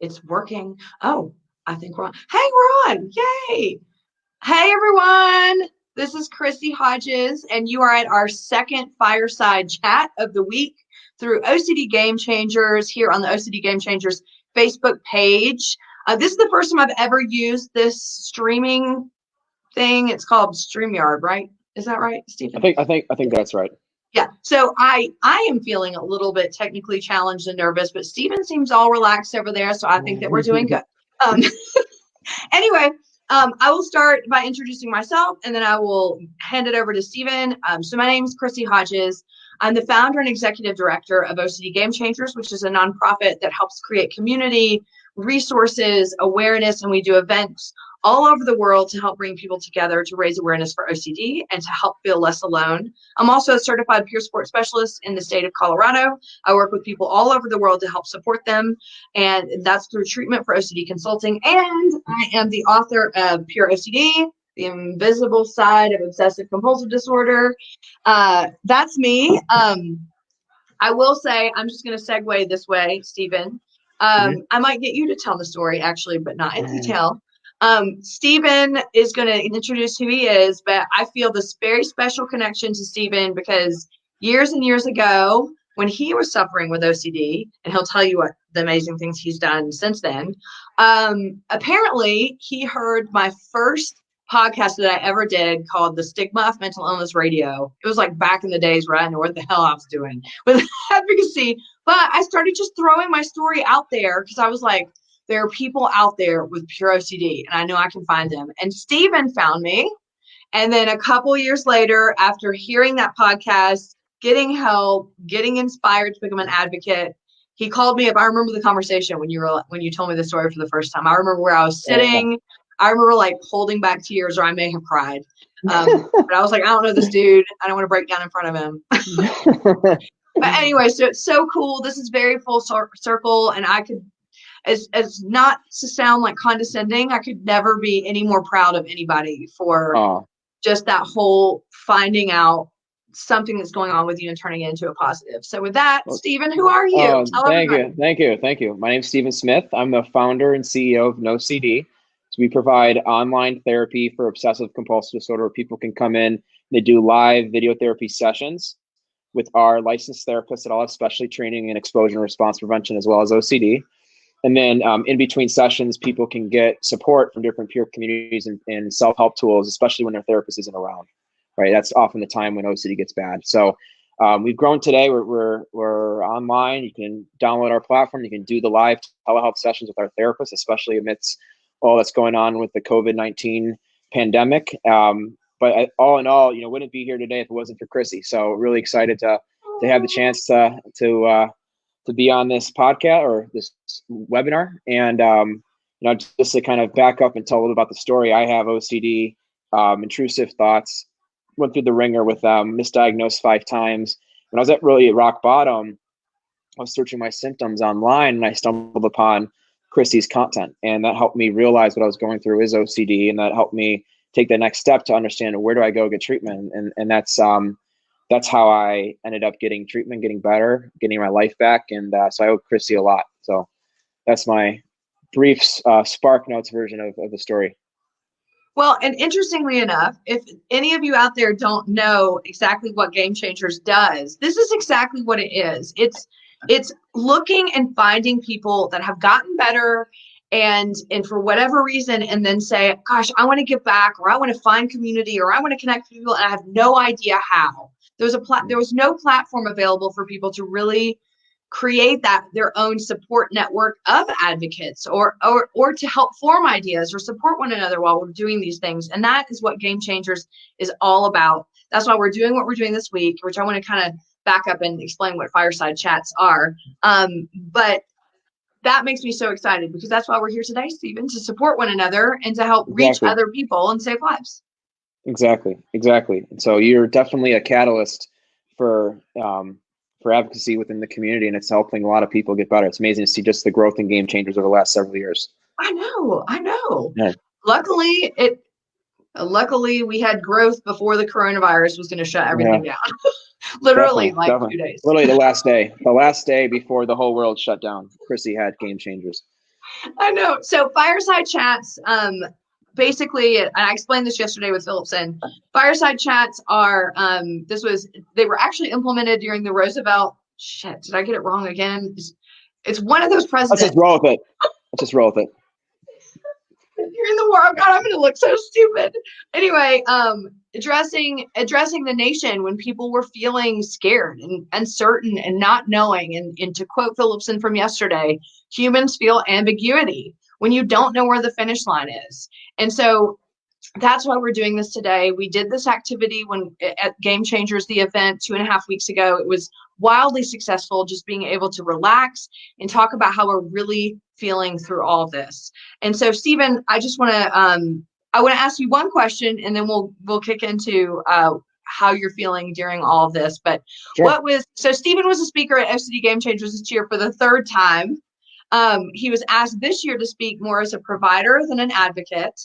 It's working. Oh, I think we're on. Hey, we're on. Yay. Hey, everyone. This is Chrissy Hodges, and you are at our second fireside chat of the week through OCD Gamechangers here on the OCD Gamechangers Facebook page. This is the first time I've ever used this streaming thing. It's called StreamYard, right? Is that right, Stephen? I think that's right. Yeah, so I am feeling a little bit technically challenged and nervous, but Stephen seems all relaxed over there, so I think that we're doing good. Anyway, I will start by introducing myself, and then I will hand it over to Stephen. So my name is Chrissy Hodges. I'm the founder and executive director of OCD Gamechangers, which is a nonprofit that helps create community, resources, awareness, and we do events all over the world to help bring people together to raise awareness for OCD and to help feel less alone. I'm also a certified peer support specialist in the state of Colorado. I work with people all over the world to help support them, and that's through treatment for OCD consulting. And I am the author of Pure OCD, The Invisible Side of Obsessive Compulsive Disorder. That's me. I will say, I'm just going to segue this way, Stephen. I might get you to tell the story, actually, but not in detail. Stephen is going to introduce who he is, but I feel this very special connection to Stephen because years and years ago, when he was suffering with OCD, and he'll tell you what the amazing things he's done since then, apparently he heard my first podcast that I ever did called The Stigma of Mental Illness Radio. It was like back in the days where I didn't know what the hell I was doing with advocacy, but I started just throwing my story out there because I was like, there are people out there with pure OCD, and I know I can find them. And Stephen found me. And then a couple years later, after hearing that podcast, getting help, getting inspired to become an advocate, he called me up. I remember the conversation when you told me the story for the first time. I remember where I was sitting. I remember like holding back tears, or I may have cried. But I was like, I don't know this dude. I don't want to break down in front of him. But anyway, so it's so cool. This is very full circle, and I could, as not to sound like condescending, I could never be any more proud of anybody for just that whole finding out something that's going on with you and turning it into a positive. So with that, Stephen, who are you? Thank you. My name's Stephen Smith. I'm the founder and CEO of nocd. So we provide online therapy for obsessive compulsive disorder where people can come in. They do live video therapy sessions with our licensed therapists that all have specialty training in exposure and response prevention as well as OCD. And then in between sessions, people can get support from different peer communities and self-help tools, especially when their therapist isn't around, right? That's often the time when OCD gets bad. So we've grown today. We're online. You can download our platform. You can do the live telehealth sessions with our therapists, especially amidst all that's going on with the COVID-19 pandemic. But all in all, wouldn't be here today if it wasn't for Chrissy. So really excited to have the chance to be on this podcast or this webinar. And, just to kind of back up and tell a little about the story, I have OCD, intrusive thoughts, went through the ringer with misdiagnosed 5 times. When I was at rock bottom, I was searching my symptoms online and I stumbled upon Chrissy's content. And that helped me realize what I was going through is OCD. And that helped me take the next step to understand where do I go get treatment. And that's how I ended up getting treatment, getting better, getting my life back. And so I owe Chrissy a lot. So that's my brief Spark Notes version of the story. Well, and interestingly enough, if any of you out there don't know exactly what Gamechangers does, this is exactly what it is. It's looking and finding people that have gotten better and for whatever reason, and then say, gosh, I want to give back, or I want to find community, or I want to connect with people, and I have no idea how. There was no platform available for people to really create their own support network of advocates or to help form ideas or support one another while we're doing these things. And that is what Gamechangers is all about. That's why we're doing what we're doing this week, which I want to kind of back up and explain what fireside chats are. But that makes me so excited because that's why we're here today, Stephen, to support one another and to help reach other people and save lives. Exactly. And so you're definitely a catalyst for advocacy within the community, and it's helping a lot of people get better. It's amazing to see just the growth in Gamechangers over the last several years. I know. Yeah. Luckily, we had growth before the coronavirus was going to shut everything down. Literally, definitely. 2 days. Literally the last day before the whole world shut down, Chrissy had Gamechangers. I know. So Fireside Chats, basically, and I explained this yesterday with Phillipson. Fireside Chats are, they were actually implemented during the Roosevelt. Shit, did I get it wrong again? It's one of those presidents. Let's just roll with it. Let's just roll with it. During the war, oh God, I'm gonna look so stupid. Anyway, addressing the nation when people were feeling scared and uncertain and not knowing. And to quote Phillipson from yesterday, humans feel ambiguity when you don't know where the finish line is. And so that's why we're doing this today. We did this activity at Game Changers, the event 2.5 weeks ago. It was wildly successful, just being able to relax and talk about how we're really feeling through all this. And so, Stephen, I just want to ask you one question, and then we'll kick into how you're feeling during all of this. But Sure. Stephen was a speaker at OCD Gamechangers this year for the third time. He was asked this year to speak more as a provider than an advocate.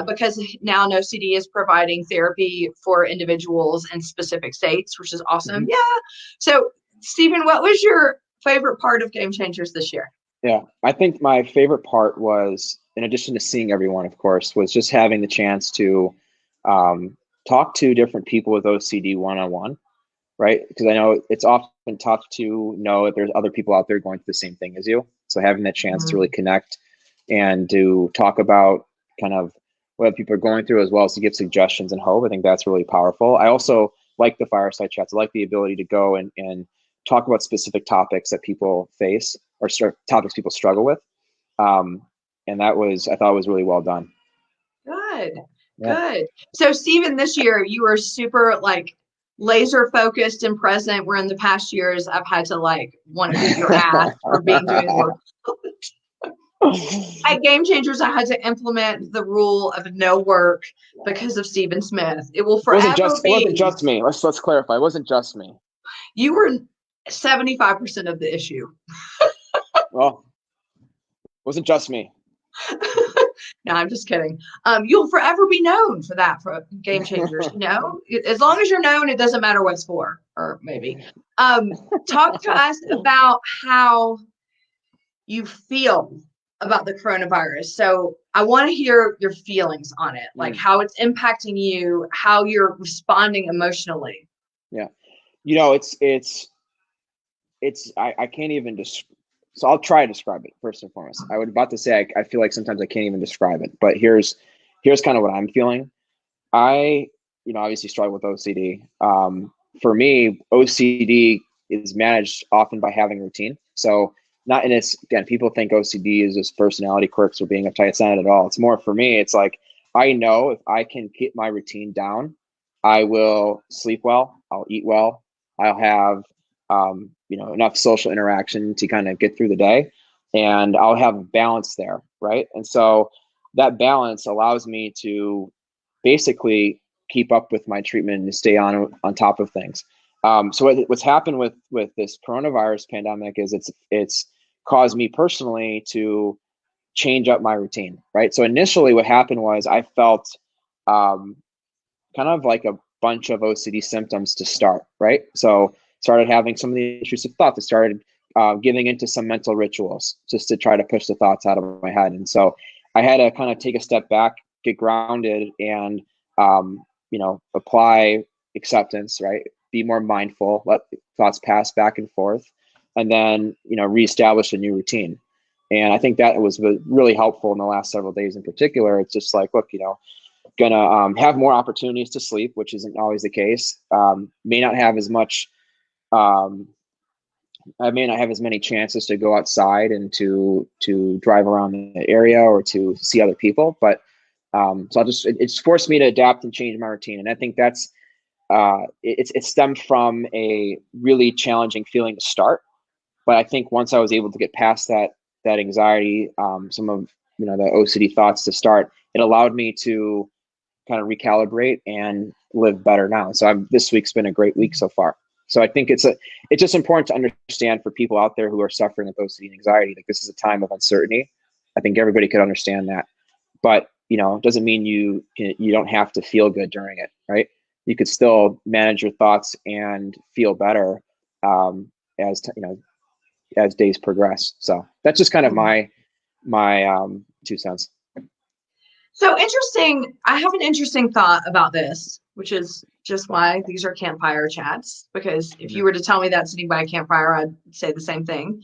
Because now NoCD is providing therapy for individuals in specific states, which is awesome. Mm-hmm. Yeah. So, Stephen, what was your favorite part of Game Changers this year? Yeah, I think my favorite part was, in addition to seeing everyone, of course, was just having the chance to talk to different people with OCD one-on-one, right? Because I know it's often tough to know that there's other people out there going through the same thing as you. So having that chance to really connect and to talk about kind of what people are going through, as well as to give suggestions and hope. I think that's really powerful. I also like the fireside chats. I like the ability to go and talk about specific topics that people face or topics people struggle with. And that was, I thought was really well done. Good. So Stephen, this year you were super laser focused and present, where in the past years I've had to want to beat your ass for doing work. At Game Changers, I had to implement the rule of no work because of Stephen Smith. It will forever It wasn't just me. Let's clarify. It wasn't just me. You were 75% of the issue. Well, it wasn't just me. No, I'm just kidding. You'll forever be known for that for Game Changers. As long as you're known, it doesn't matter what it's for, or maybe. Talk to us about how you feel about the coronavirus. So I want to hear your feelings on it, how it's impacting you, how you're responding emotionally. Yeah. I can't even so I'll try to describe it first and foremost. I was about to say, I feel like sometimes I can't even describe it, but here's kind of what I'm feeling. I, obviously struggle with OCD. For me, OCD is managed often by having routine. So not in this, again, people think OCD is just personality quirks or being uptight. It's not at all. It's more for me. It's like, I know if I can keep my routine down, I will sleep well, I'll eat well, I'll have, enough social interaction to kind of get through the day, and I'll have balance there. Right. And so that balance allows me to basically keep up with my treatment and stay on top of things. So what's happened with this coronavirus pandemic is it's caused me personally to change up my routine, right? So initially what happened was I felt kind of like a bunch of OCD symptoms to start, right? So started having some of the intrusive thoughts. I started giving into some mental rituals just to try to push the thoughts out of my head. And so I had to kind of take a step back, get grounded, and apply acceptance, right? Be more mindful, let thoughts pass back and forth, and then, reestablish a new routine. And I think that was really helpful in the last several days in particular. It's just like, look, gonna have more opportunities to sleep, which isn't always the case. May not have as much, I may not have as many chances to go outside and to drive around the area or to see other people, but so it's forced me to adapt and change my routine. And I think that's, it stemmed from a really challenging feeling to start. But I think once I was able to get past that anxiety, some of, the OCD thoughts to start, it allowed me to kind of recalibrate and live better now. So this week's been a great week so far. So I think it's just important to understand for people out there who are suffering with OCD and anxiety, like this is a time of uncertainty. I think everybody could understand that, but it doesn't mean you don't have to feel good during it, right? You could still manage your thoughts and feel better as days progress. So that's just kind of my my 2 cents. So interesting. I have an interesting thought about this, which is just why these are campfire chats, because if you were to tell me that sitting by a campfire, I'd say the same thing.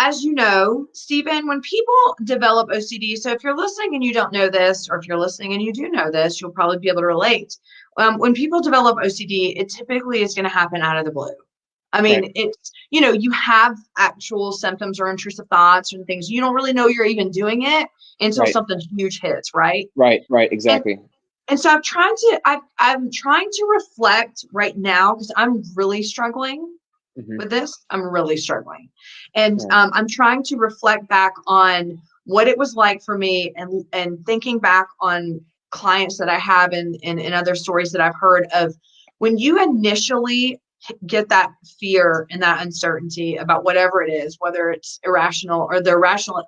As you know, Stephen, when people develop OCD, so if you're listening and you don't know this, or if you're listening and you do know this, you'll probably be able to relate. When people develop OCD, it typically is going to happen out of the blue. I mean, right. It's, you know, you have actual symptoms or intrusive thoughts and things. You don't really know you're even doing it until right. something huge hits, right? Right, exactly. And so I'm trying to reflect right now, because I'm really struggling with this. I'm really struggling. And I'm trying to reflect back on what it was like for me, and thinking back on clients that I have and other stories that I've heard of when you initially get that fear and that uncertainty about whatever it is, whether it's irrational or the irrational.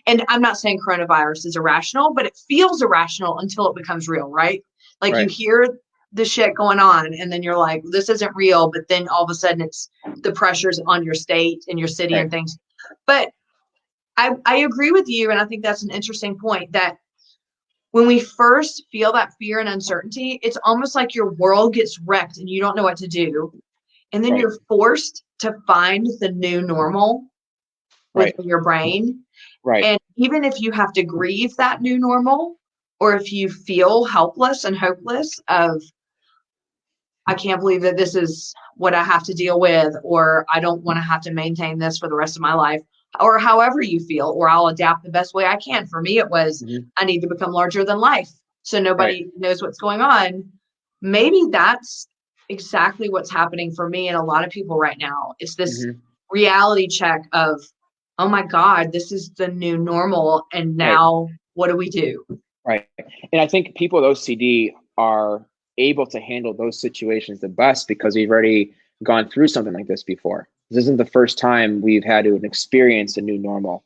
And I'm not saying coronavirus is irrational, but it feels irrational until it becomes real, right? Like right. You hear the shit going on and then you're like, this isn't real. But then all of a sudden it's the pressures on your state and your city right. and things. But I agree with you. And I think that's an interesting point, that when we first feel that fear and uncertainty, it's almost like your world gets wrecked and you don't know what to do. And then right. you're forced to find the new normal within right. your brain. Right. And even if you have to grieve that new normal, or if you feel helpless and hopeless of, I can't believe that this is what I have to deal with, or I don't want to have to maintain this for the rest of my life, or however you feel, or I'll adapt the best way I can. For me, it was, I need to become larger than life so nobody right. knows what's going on. Maybe that's exactly what's happening for me and a lot of people right now. It's this reality check of, oh my God, this is the new normal. And now right. what do we do? Right. And I think people with OCD are able to handle those situations the best because we've already gone through something like this before. This isn't the first time we've had to experience a new normal,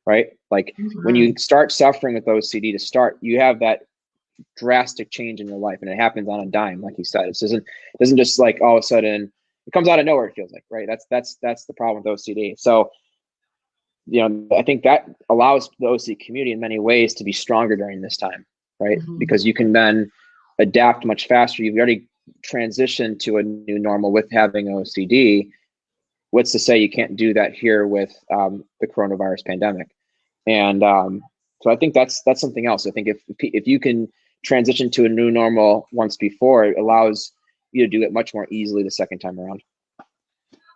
right? Like when you start suffering with OCD to start, you have that drastic change in your life, and it happens on a dime, like you said. It doesn't just like all of a sudden it comes out of nowhere. It feels like, right? That's the problem with OCD. So, you know, I think that allows the OCD community in many ways to be stronger during this time, right? Because you can then adapt much faster. You've already transitioned to a new normal with having OCD. What's to say you can't do that here with the coronavirus pandemic? And so I think that's something else. I think if you can transition to a new normal once before, it allows you to do it much more easily the second time around.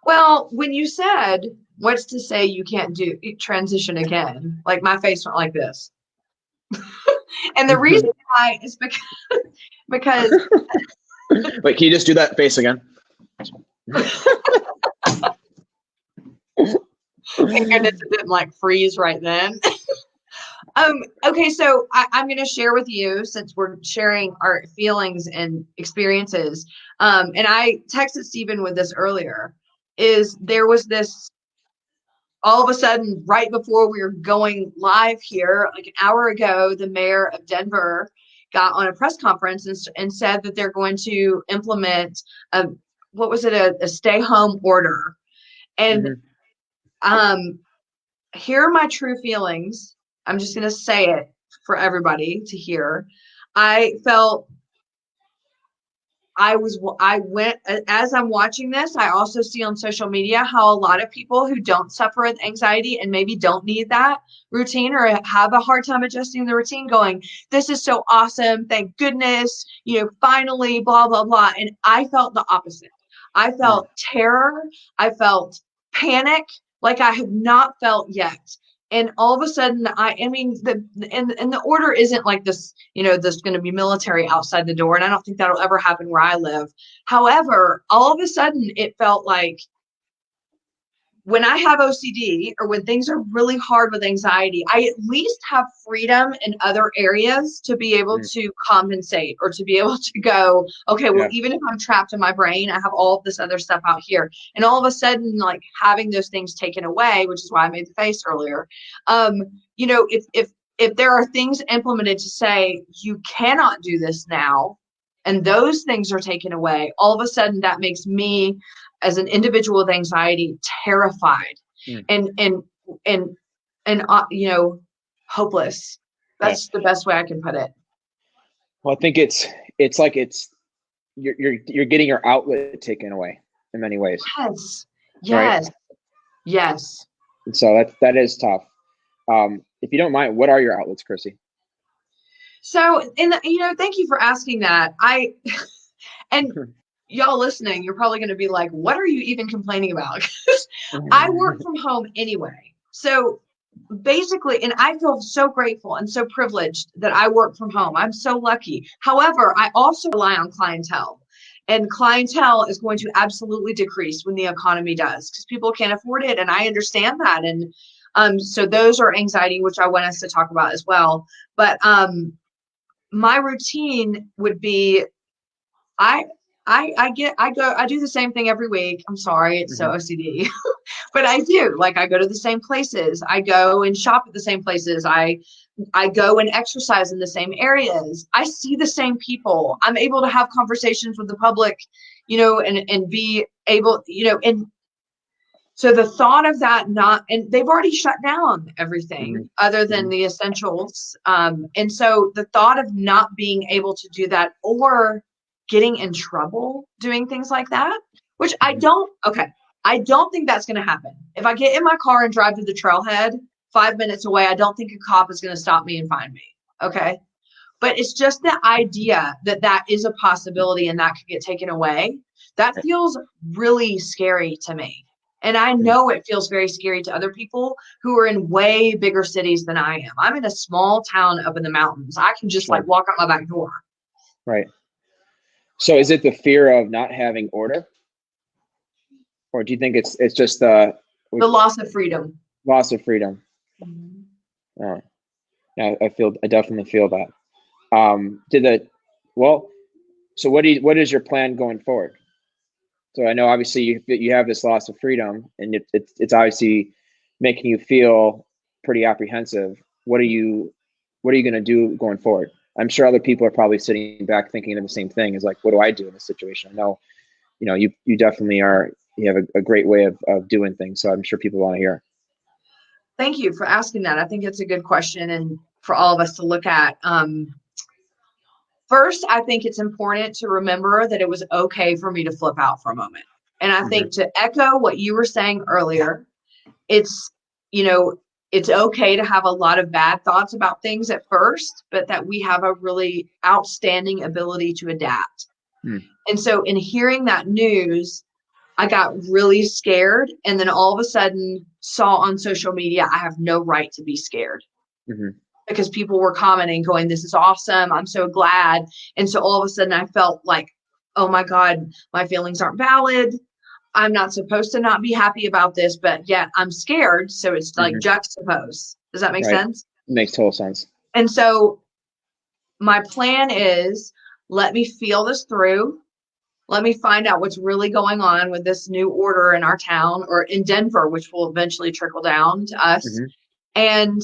Well, when you said, what's to say you can't do transition again, like my face went like this. And the reason why is because wait, can you just do that face again? And it didn't like freeze right then. Okay, so I'm going to share with you, since we're sharing our feelings and experiences, and I texted Stephen with this earlier, is there was this, all of a sudden, right before we were going live here, like an hour ago, the mayor of Denver got on a press conference and said that they're going to implement a stay home order. And here are my true feelings. I'm just going to say it for everybody to hear. I went, as I'm watching this, I also see on social media how a lot of people who don't suffer with anxiety and maybe don't need that routine or have a hard time adjusting the routine going, this is so awesome. Thank goodness, finally, blah, blah, blah. And I felt the opposite. I felt terror. I felt panic like I have not felt yet. And all of a sudden, the order isn't like this, there's going to be military outside the door. And I don't think that'll ever happen where I live. However, all of a sudden it felt like when I have OCD or when things are really hard with anxiety, I at least have freedom in other areas to be able to compensate or to be able to go, okay, well, even if I'm trapped in my brain, I have all of this other stuff out here. And all of a sudden, like having those things taken away, which is why I made the face earlier. If there are things implemented to say you cannot do this now, and those things are taken away, all of a sudden that makes me, as an individual with anxiety, terrified Mm. and hopeless. That's the best way I can put it. Well, I think it's like you're getting your outlet taken away in many ways. Yes. Right? Yes. And so that is tough. If you don't mind, what are your outlets, Chrissy? So, thank you for asking that. And y'all listening, you're probably going to be like, what are you even complaining about? I work from home anyway. So basically, and I feel so grateful and so privileged that I work from home. I'm so lucky. However, I also rely on clientele. And clientele is going to absolutely decrease when the economy does, because people can't afford it. And I understand that. And so those are anxiety, which I want us to talk about as well. But my routine would be, I do the same thing every week. I'm sorry, it's so OCD, but I do. Like, I go to the same places. I go and shop at the same places. I go and exercise in the same areas. I see the same people. I'm able to have conversations with the public, and be able, and so the thought of that and they've already shut down everything other than the essentials. And so the thought of not being able to do that, or getting in trouble doing things like that, which I don't think that's going to happen. If I get in my car and drive to the trailhead 5 minutes away, I don't think a cop is going to stop me and find me. Okay. But it's just the idea that is a possibility and that could get taken away. That feels really scary to me. And I know it feels very scary to other people who are in way bigger cities than I am. I'm in a small town up in the mountains. I can just walk out my back door. Right. So is it the fear of not having order? Or do you think it's just the loss of freedom? Loss of freedom. Yeah, I definitely feel that. So what is your plan going forward? So I know obviously you have this loss of freedom, and it's obviously making you feel pretty apprehensive. What are you going to do going forward? I'm sure other people are probably sitting back thinking of the same thing. Is like, what do I do in this situation? I know, you definitely are. You have a great way of doing things. So I'm sure people want to hear. Thank you for asking that. I think it's a good question, and for all of us to look at. First, I think it's important to remember that it was okay for me to flip out for a moment. And I think, to echo what you were saying earlier, it's okay to have a lot of bad thoughts about things at first, but that we have a really outstanding ability to adapt. And so in hearing that news, I got really scared. And then all of a sudden saw on social media, I have no right to be scared. Because people were commenting going, this is awesome. I'm so glad. And so all of a sudden I felt like, oh my God, my feelings aren't valid. I'm not supposed to not be happy about this, but yet I'm scared. So it's like juxtaposed. Does that make sense? It makes total sense. And so my plan is, let me feel this through. Let me find out what's really going on with this new order in our town, or in Denver, which will eventually trickle down to us. And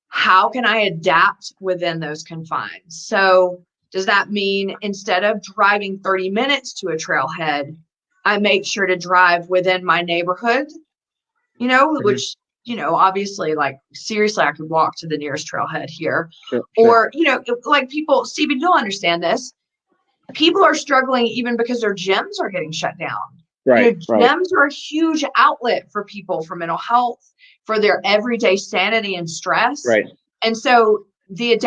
how can I adapt within those confines? So does that mean, instead of driving 30 minutes to a trailhead, I make sure to drive within my neighborhood, which, obviously, like, seriously, I could walk to the nearest trailhead here. Or, like, people, Stephen, you'll understand this. People are struggling even because their gyms are getting shut down. Gyms are a huge outlet for people for mental health, for their everyday sanity and stress. And so the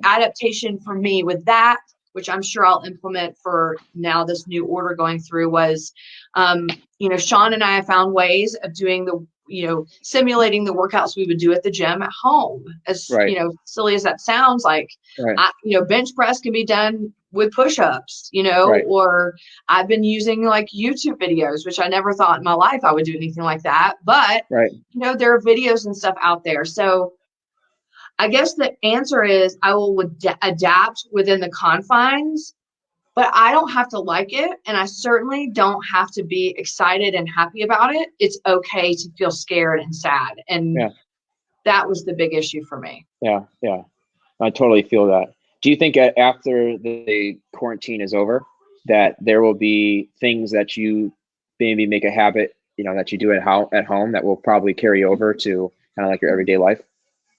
adaptation for me with that, which I'm sure I'll implement for now this new order going through, was, Sean and I have found ways of doing simulating the workouts we would do at the gym at home. As silly as that sounds, like, bench press can be done with push-ups, or I've been using like YouTube videos, which I never thought in my life I would do anything like that. But, there are videos and stuff out there. So I guess the answer is, I will adapt within the confines, but I don't have to like it. And I certainly don't have to be excited and happy about it. It's okay to feel scared and sad. And that was the big issue for me. Yeah. I totally feel that. Do you think after the quarantine is over, that there will be things that you maybe make a habit that you do at home that will probably carry over to kind of like your everyday life?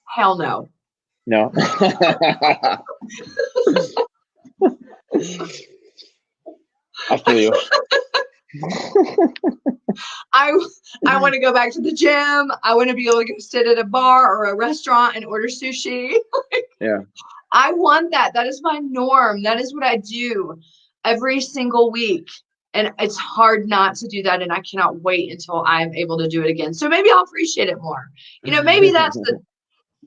Hell no. No. I feel you. I want to go back to the gym. I want to be able to go sit at a bar or a restaurant and order sushi. Yeah. I want that. That is my norm. That is what I do every single week. And it's hard not to do that. And I cannot wait until I'm able to do it again. So maybe I'll appreciate it more. Maybe that's the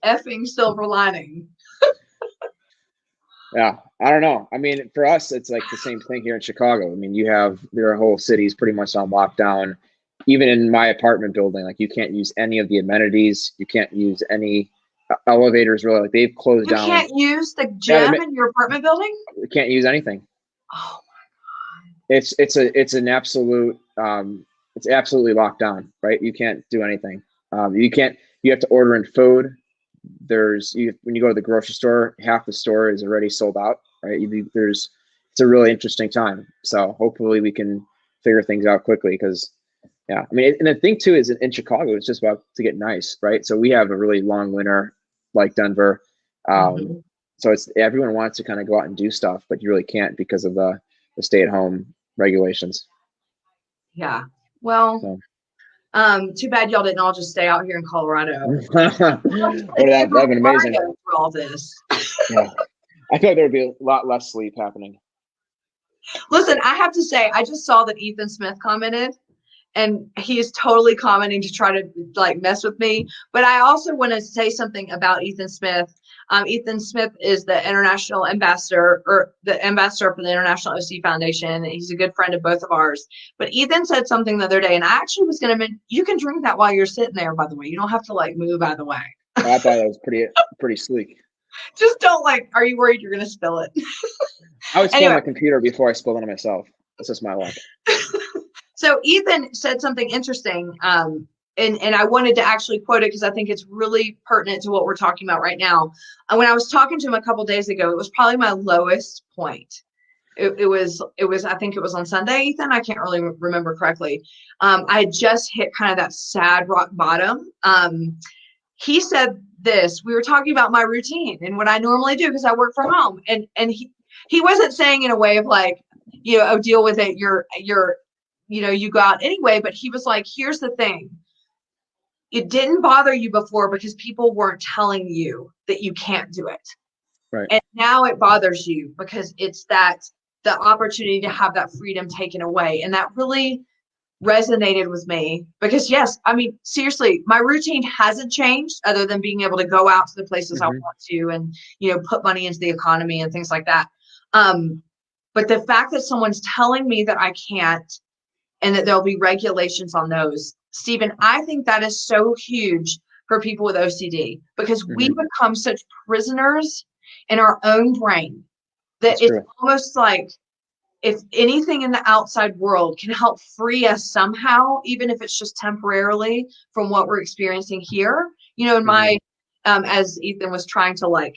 effing silver lining. Yeah, I don't know. I mean, for us, it's like the same thing here in Chicago. I mean, there are whole cities pretty much on lockdown. Even in my apartment building, like you can't use any of the amenities. You can't use any elevators. Really, like they've closed down. You can't use the gym in your apartment building? You can't use anything. Oh my God. It's an absolute. It's absolutely locked down. Right? You can't do anything. You have to order in food. When you go to the grocery store, half the store is already sold out, right? It's a really interesting time. So hopefully we can figure things out quickly because, yeah, I mean, and the thing too is in Chicago, it's just about to get nice, right? So we have a really long winter like Denver. So everyone wants to kind of go out and do stuff, but you really can't because of the stay-at-home regulations. Yeah. Well, so. Too bad y'all didn't all just stay out here in Colorado. That'd been amazing. For all this. Yeah. I thought there would be a lot less sleep happening. Listen, I have to say, I just saw that Ethan Smith commented, and he is totally commenting to try to like mess with me. But I also want to say something about Ethan Smith. Ethan Smith is the international ambassador, or the ambassador for the International OCD Foundation. He's a good friend of both of ours. But Ethan said something the other day, and I actually was going to mention, you can drink that while you're sitting there, by the way. You don't have to like move out of the way. I thought that was pretty sleek. Just don't are you worried you're going to spill it? I would spill my computer before I spill it on myself. That's just my luck. So Ethan said something interesting. And I wanted to actually quote it because I think it's really pertinent to what we're talking about right now. When I was talking to him a couple days ago, it was probably my lowest point. It was, I think it was on Sunday, Ethan. I can't really remember correctly. I had just hit kind of that sad rock bottom. He said this, we were talking about my routine and what I normally do because I work from home. And he wasn't saying in a way of like, oh, deal with it. You go out anyway, but he was like, here's the thing. It didn't bother you before because people weren't telling you that you can't do it. Right. And now it bothers you because it's the opportunity to have that freedom taken away. And that really resonated with me because yes, I mean, seriously, my routine hasn't changed other than being able to go out to the places I want to and, put money into the economy and things like that. But the fact that someone's telling me that I can't and that there'll be regulations on those, Stephen, I think that is so huge for people with OCD because we become such prisoners in our own brain that it's almost like if anything in the outside world can help free us somehow, even if it's just temporarily from what we're experiencing here, in my, as Ethan was trying to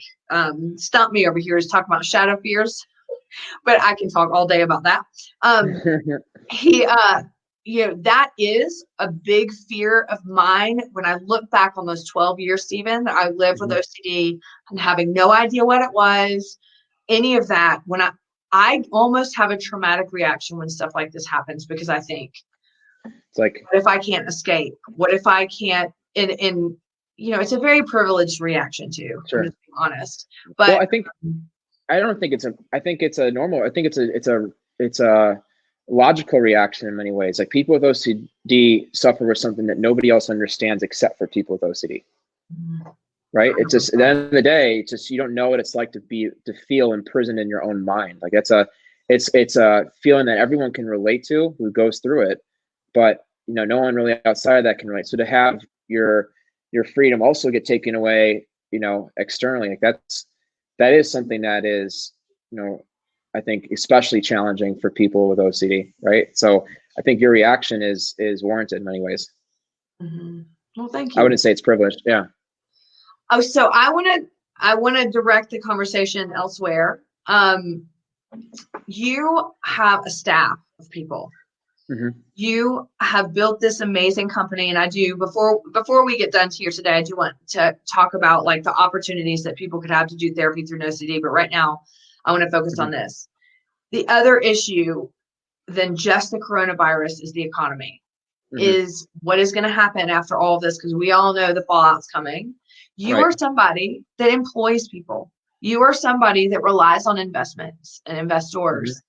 stump me over here, is talking about shadow fears, but I can talk all day about that. That is a big fear of mine. When I look back on those 12 years, Stephen, that I lived with OCD and having no idea what it was, any of that, when I almost have a traumatic reaction when stuff like this happens because I think, it's like, what if I can't escape? What if I can't? And it's a very privileged reaction too. Sure. I'm just being honest. But well, I think it's a normal. I think it's a logical reaction in many ways. Like people with OCD suffer with something that nobody else understands except for people with OCD. Right? It's just at the end of the day, it's just you don't know what it's like to feel imprisoned in your own mind. Like it's a feeling that everyone can relate to who goes through it, but no one really outside of that can relate. So to have your freedom also get taken away, externally, like that is something that is, I think especially challenging for people with OCD, right? So I think your reaction is warranted in many ways. Well, thank you. I wouldn't say it's privileged. Yeah. Oh, so I want to direct the conversation elsewhere. You have a staff of people. You have built this amazing company, and I do, before we get done here today, I do want to talk about like the opportunities that people could have to do therapy through NoCD. But right now, I want to focus on this. The other issue than just the coronavirus is the economy. Is what is going to happen after all of this, because we all know the fallout's coming. You are somebody that employs people. You are somebody that relies on investments and investors.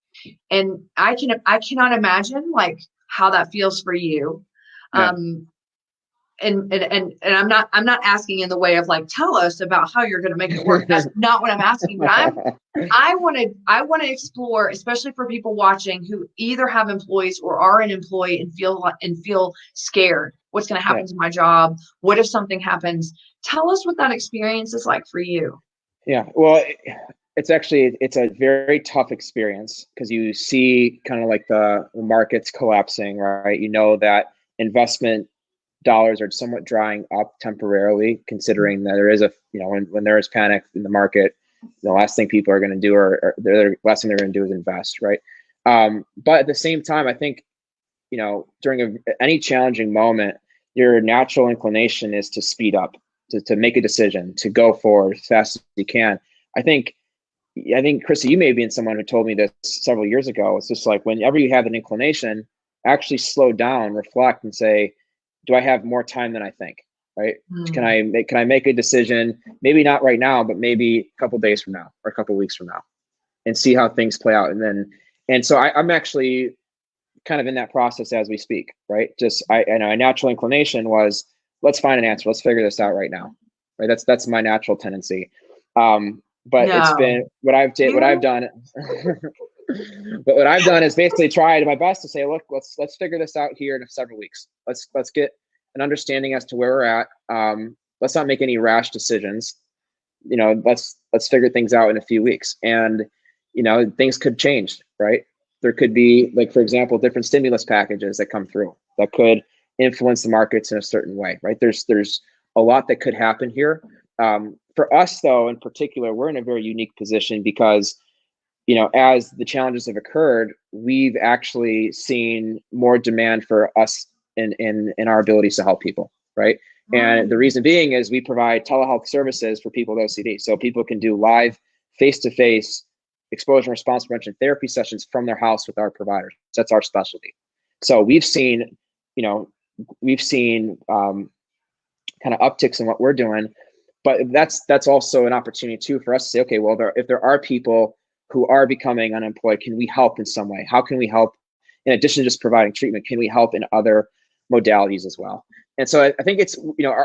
And I cannot imagine like how that feels for you. Yeah. And I'm not asking in the way of like, tell us about how you're going to make it work. That's not what I'm asking. But I want to explore, especially for people watching who either have employees or are an employee and feel scared. What's going to happen to my job? What if something happens? Tell us what that experience is like for you. Yeah. Well, it's a very tough experience because you see kind of like the markets collapsing, right? You know that investment dollars are somewhat drying up temporarily, considering that there is when there is panic in the market, the last thing people are going to do the last thing they're going to do is invest, right? But at the same time, I think, during any challenging moment, your natural inclination is to speed up, to make a decision, to go forward as fast as you can. I think, Chrissy, you may have been someone who told me this several years ago. It's just like, whenever you have an inclination, actually slow down, reflect, and say, do I have more time than I think? Right? Can I make a decision? Maybe not right now, but maybe a couple days from now or a couple weeks from now, and see how things play out. And so I'm actually kind of in that process as we speak. Right? My natural inclination was, let's find an answer. Let's figure this out right now. Right? That's my natural tendency. But it's been what I've done. But what I've done is basically tried my best to say, look, let's figure this out here in several weeks. Let's get an understanding as to where we're at. Let's not make any rash decisions. Let's figure things out in a few weeks. And things could change, right? There could be, like, for example, different stimulus packages that come through that could influence the markets in a certain way, right? There's a lot that could happen here. For us, though, in particular, we're in a very unique position because, as the challenges have occurred, we've actually seen more demand for us in our abilities to help people, right? And the reason being is we provide telehealth services for people with OCD. So people can do live, face-to-face exposure and response prevention therapy sessions from their house with our providers. That's our specialty. So we've seen kind of upticks in what we're doing, but that's also an opportunity too for us to say, okay, well, if there are people who are becoming unemployed, can we help in some way? How can we help? In addition to just providing treatment, can we help in other modalities as well? And so I think it's,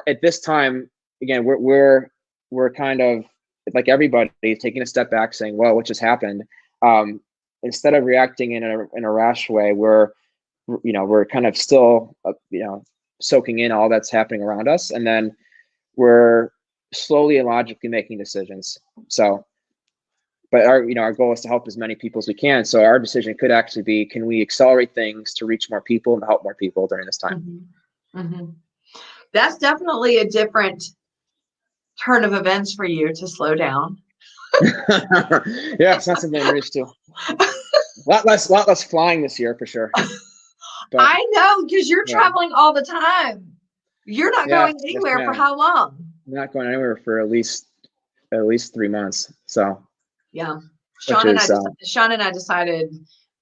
at this time, again, we're kind of like everybody taking a step back, saying, well, what just happened? Instead of reacting in a rash way, we're kind of still, soaking in all that's happening around us. And then we're slowly and logically making decisions. So, but our goal is to help as many people as we can. So our decision could actually be, can we accelerate things to reach more people and help more people during this time? That's definitely a different turn of events for you to slow down. Yeah, it's not something I'm used to. A lot less flying this year for sure. But, I know, because you're traveling all the time. You're not going anywhere for how long? I'm not going anywhere for at least 3 months. So yeah, Sean and I decided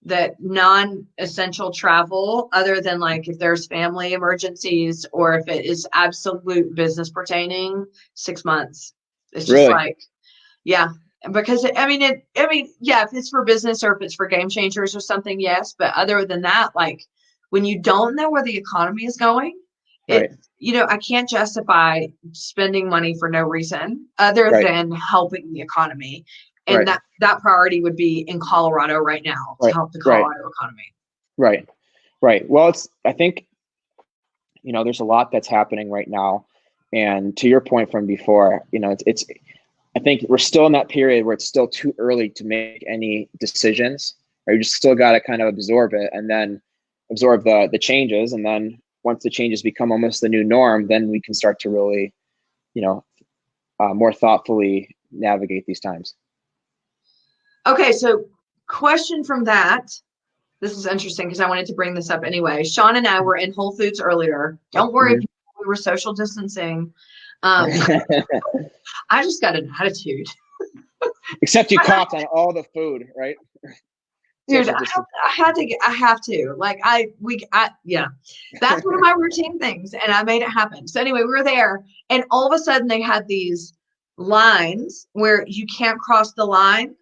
that non-essential travel, other than like if there's family emergencies or if it is absolute business pertaining, 6 months. It's just like, because if it's for business or if it's for Game Changers or something, yes. But other than that, like when you don't know where the economy is going, I can't justify spending money for no reason other than helping the economy. And that priority would be in Colorado right now to help the Colorado economy. Right. Well, I think, there's a lot that's happening right now. And to your point from before, I think we're still in that period where it's still too early to make any decisions. Right? You just still got to kind of absorb it and then absorb the changes. And then once the changes become almost the new norm, then we can start to really, more thoughtfully navigate these times. Okay, so question from that. This is interesting because I wanted to bring this up anyway. Sean and I were in Whole Foods earlier. Don't worry, Mhm. we were social distancing. Um, I just got an attitude. Except you coughed on all the food, right? Dude, Social distance. I have to. Like yeah. That's one of my routine things, and I made it happen. So anyway, we were there, and all of a sudden they had these lines where you can't cross the line,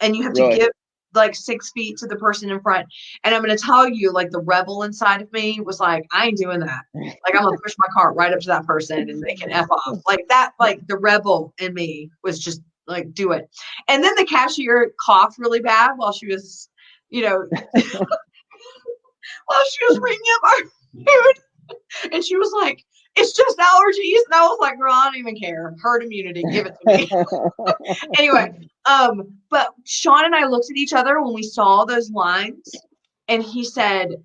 and you have to Really? give like 6 feet to the person in front. And I'm going to tell you, like, the rebel inside of me was like, I ain't doing that. Like, I'm going to push my cart right up to that person and they can F off. Like that, like the rebel in me was just like, do it. And then the cashier coughed really bad while she was, you know, while she was ringing up our food. And she was like, it's just allergies. And I was like, girl, I don't even care. Herd immunity, give it to me. Anyway, but Sean and I looked at each other when we saw those lines, and he said,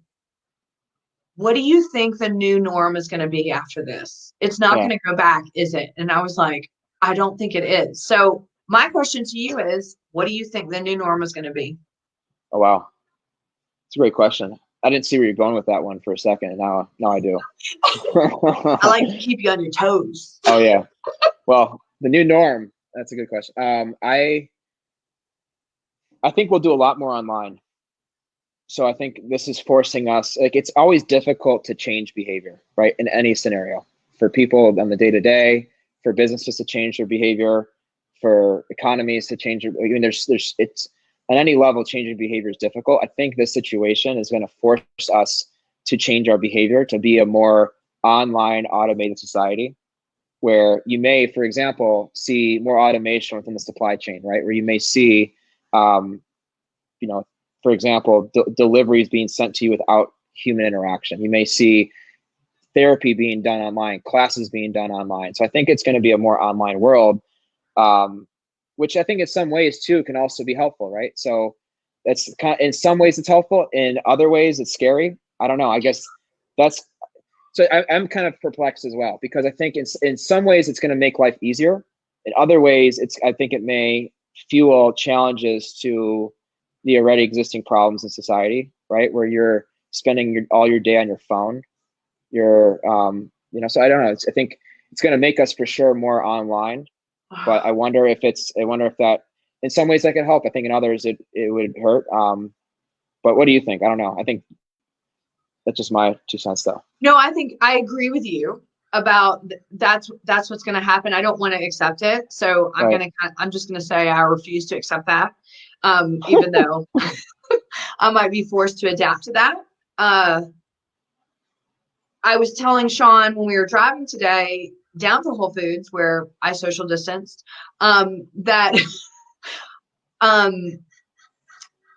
what do you think the new norm is going to be after this? It's not Yeah. going to go back, is it? And I was like, I don't think it is. So my question to you is, what do you think the new norm is going to be? Oh, wow. It's a great question. I didn't see where you're going with that one for a second. And now I do. I like to keep you on your toes. Oh, yeah. Well, the new norm, that's a good question. I think we'll do a lot more online. So I think this is forcing us, like, it's always difficult to change behavior, right? In any scenario, for people on the day-to-day, for businesses to change their behavior, for economies to change. I mean, it's on any level, changing behavior is difficult. I think this situation is going to force us to change our behavior to be a more online automated society, where you may, for example, see more automation within the supply chain, right? Where you may see, you know, for example, deliveries being sent to you without human interaction. You may see therapy being done online, classes being done online. So I think it's going to be a more online world, which I think in some ways too can also be helpful, right? So that's kind of, in some ways it's helpful, in other ways it's scary. I don't know. I guess that's, so I'm kind of perplexed as well, because I think in some ways it's going to make life easier. In other ways, I think it may fuel challenges to the already existing problems in society, right? Where you're spending all your day on your phone. So I don't know. I think it's going to make us for sure more online, but I wonder if that, in some ways that could help. I think in others it would hurt. But what do you think? I don't know. I think that's just my 2 cents though. No, I think I agree with you about that's what's going to happen. I don't want to accept it. So I'm just going to say I refuse to accept that. Even though I might be forced to adapt to that. I was telling Sean when we were driving today down to Whole Foods, where I social distanced, that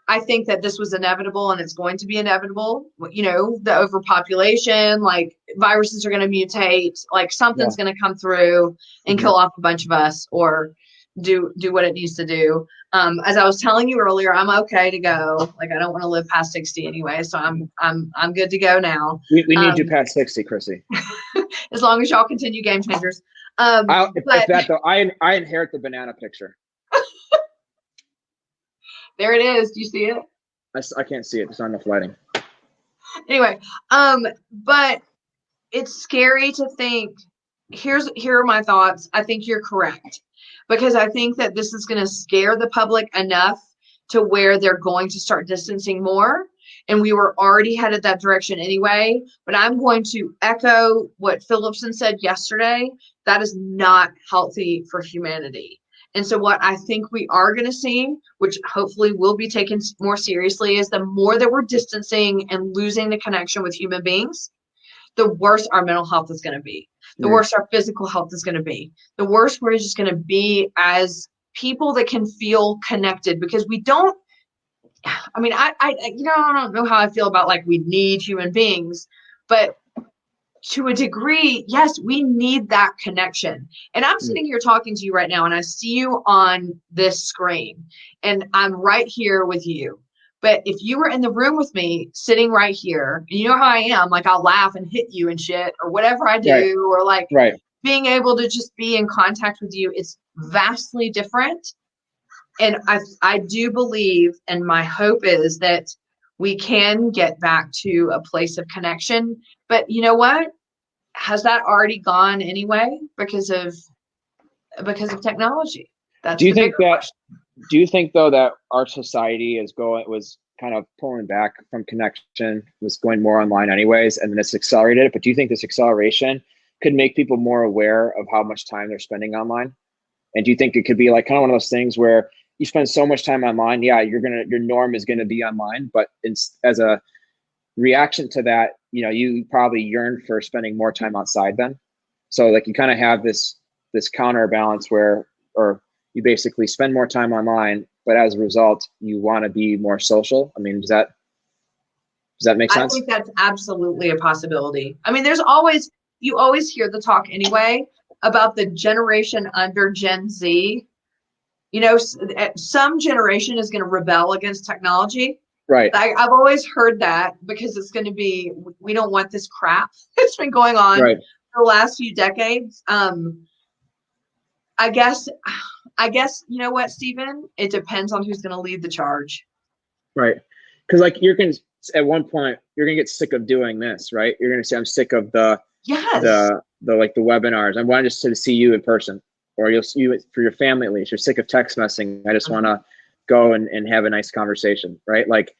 I think that this was inevitable, and it's going to be inevitable. You know, the overpopulation, like viruses are going to mutate, like something's going to come through and kill off a bunch of us, or do what it needs to do. As I was telling you earlier, I'm okay to go. Like, I don't want to live past 60 anyway, so I'm good to go now. We need you past 60, Chrissy. As long as y'all continue Game Changers. If that though, I inherit the banana picture. There it is. Do you see it? I can't see it. There's not enough lighting. Anyway, but it's scary to think. Here are my thoughts. I think you're correct, because I think that this is going to scare the public enough to where they're going to start distancing more. And we were already headed that direction anyway. But I'm going to echo what Phillipson said yesterday. That is not healthy for humanity. And so what I think we are going to see, which hopefully will be taken more seriously, is the more that we're distancing and losing the connection with human beings, the worse our mental health is going to be. The worse our physical health is going to be. The worse we're just going to be as people that can feel connected, because we don't, I mean, I don't know how I feel about, like, we need human beings, but to a degree, yes, we need that connection. And I'm sitting here talking to you right now, and I see you on this screen, and I'm right here with you. But if you were in the room with me, sitting right here, and you know how I am, like, I'll laugh and hit you and shit, or whatever I do, or like being able to just be in contact with you, it's vastly different. And I do believe, and my hope is that we can get back to a place of connection. But you know what? Has that already gone anyway because of technology? That's Do you the think bigger that? question. Do you think though that our society was kind of pulling back from connection, was going more online anyways, and then this accelerated it? But do you think this acceleration could make people more aware of how much time they're spending online? And do you think it could be like kind of one of those things where you spend so much time online, yeah, your norm is gonna be online, but as a reaction to that, you probably yearn for spending more time outside then. So like you kind of have this counterbalance where, or you basically spend more time online, but as a result, you want to be more social. I mean, does that make sense? I think that's absolutely a possibility. I mean, you always hear the talk anyway about the generation under Gen Z. Some generation is going to rebel against technology. Right. I've always heard that because it's going to be, we don't want this crap that's been going on right. for the last few decades. I guess, you know what, Stephen? It depends on who's going to lead the charge. Right. Because like at one point, you're going to get sick of doing this, right? You're going to say, I'm sick of the webinars. I want just to see you in person, or you'll see you for your family at least. You're sick of text messaging. I just want to go and have a nice conversation, right? Like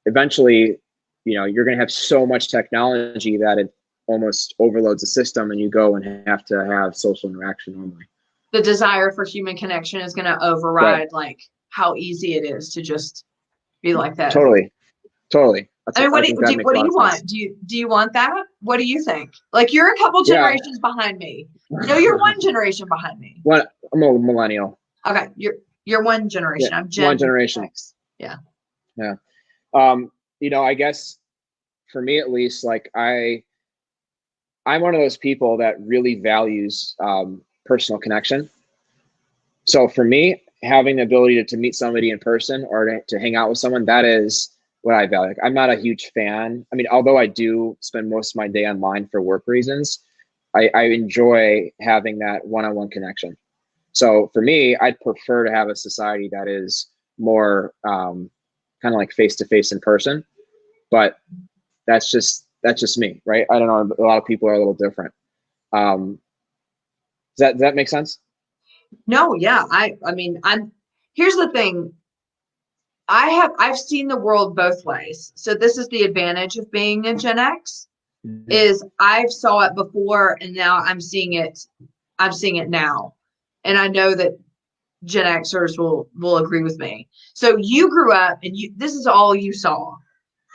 eventually, you're going to have so much technology that it almost overloads the system, and you go and have to have social interaction normally. The desire for human connection is going to override like how easy it is to just be like that. Totally. I mean, what do you want? Do you want that? What do you think? Like, you're a couple generations behind me. No, you're one generation behind me. What? I'm a millennial. Okay, you're one generation. Yeah, I'm Gen one generation. X. Yeah. I guess for me at least, like I'm one of those people that really values personal connection. So for me, having the ability to meet somebody in person or to hang out with someone, that is what I value. Like, I'm not a huge fan. I mean, although I do spend most of my day online for work reasons, I enjoy having that one-on-one connection. So for me, I'd prefer to have a society that is more kind of like face-to-face in person, but that's just me, right? I don't know. A lot of people are a little different. Does that make sense? No, yeah. I mean, here's the thing. I've seen the world both ways. So this is the advantage of being a Gen X, is I've saw it before and now I'm seeing it now. And I know that Gen Xers will agree with me. So you grew up and this is all you saw.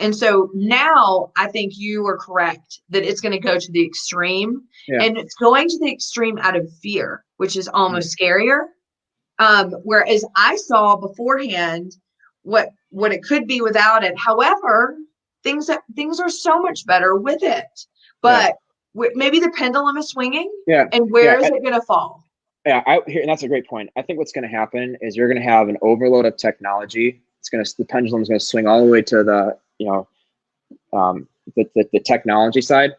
And so now I think you are correct that it's going to go to the extreme, and it's going to the extreme out of fear, which is almost scarier. Whereas I saw beforehand what it could be without it. However, things are so much better with it, but maybe the pendulum is swinging. Yeah. And where is it going to fall? Yeah, and that's a great point. I think what's going to happen is you're going to have an overload of technology. The pendulum is going to swing all the way to the technology side,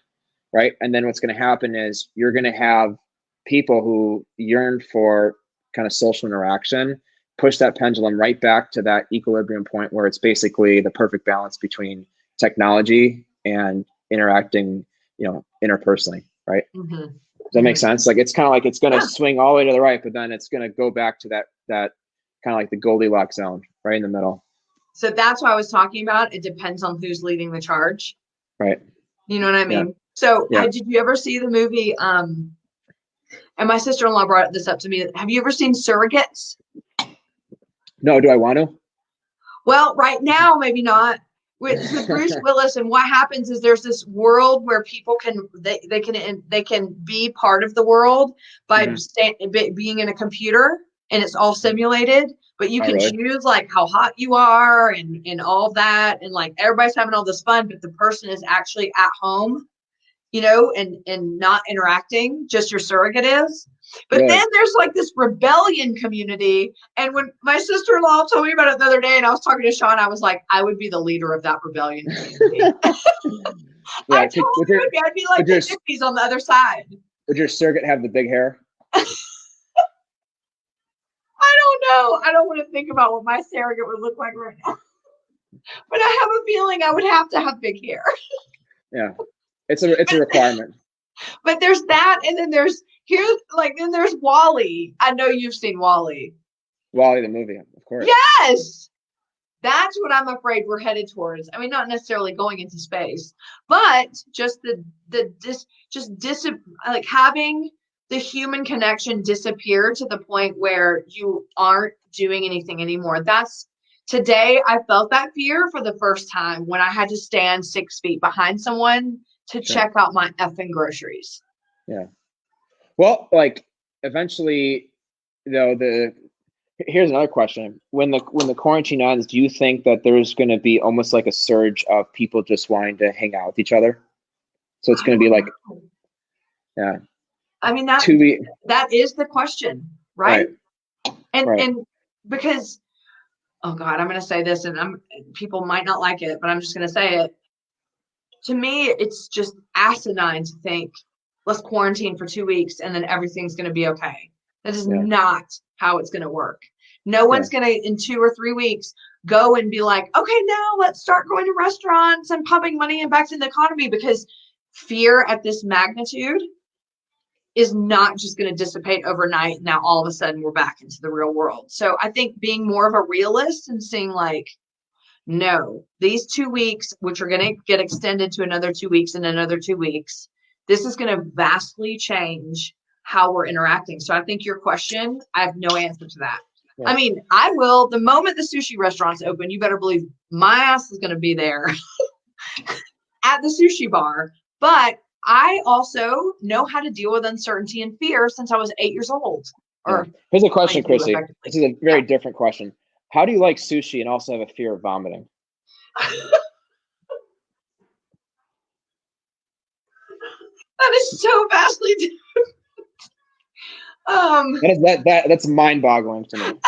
right? And then what's going to happen is you're going to have people who yearn for kind of social interaction push that pendulum right back to that equilibrium point where it's basically the perfect balance between technology and interacting, interpersonally, right? Mm-hmm. Does that make sense? Like it's kind of like it's going to swing all the way to the right, but then it's going to go back to that kind of like the Goldilocks zone, right in the middle. So that's what I was talking about. It depends on who's leading the charge. Right. You know what I mean? Yeah. So did you ever see the movie? And my sister-in-law brought this up to me. Have you ever seen Surrogates? No. Do I want to? Well, right now, maybe not. With Bruce Willis, and what happens is there's this world where people can be part of the world by being in a computer, and it's all simulated. But you can choose like how hot you are and all of that, and like everybody's having all this fun, but the person is actually at home, and not interacting. Just your surrogate is. But then there's like this rebellion community. And when my sister-in-law told me about it the other day and I was talking to Sean, I was like, I would be the leader of that rebellion community. I'd be like the hippies on the other side. Would your surrogate have the big hair? I don't know. I don't want to think about what my surrogate would look like right now. but I have a feeling I would have to have big hair. Yeah, it's a requirement. But there's that, and then there's then there's Wall-E. I know you've seen Wall-E. Wall-E the movie, of course. Yes, that's what I'm afraid we're headed towards. I mean, not necessarily going into space, but just like having the human connection disappear to the point where you aren't doing anything anymore. Today I felt that fear for the first time when I had to stand 6 feet behind someone to check out my effing groceries. Yeah. Well, like eventually, here's another question. When the quarantine ends, do you think that there's going to be almost like a surge of people just wanting to hang out with each other? So it's going to be like, yeah. I mean, that is the question, right? And because, oh God, I'm going to say this, and people might not like it, but I'm just going to say it. To me, it's just asinine to think, let's quarantine for 2 weeks and then everything's going to be okay. That is not how it's going to work. No one's going to, in 2 or 3 weeks, go and be like, okay, now let's start going to restaurants and pumping money and back to the economy, because fear at this magnitude is not just going to dissipate overnight. Now, all of a sudden, we're back into the real world. So I think being more of a realist and seeing like, no, these 2 weeks, which are going to get extended to another 2 weeks and another 2 weeks, this is going to vastly change how we're interacting. So I think your question, I have no answer to that. Yeah. I mean, I will, the moment the sushi restaurants open, you better believe my ass is going to be there at the sushi bar. But I also know how to deal with uncertainty and fear since I was 8 years old. Here's a question, Chrissy. This is a very different question. How do you like sushi and also have a fear of vomiting? That is so vastly different. That's mind-boggling to me. And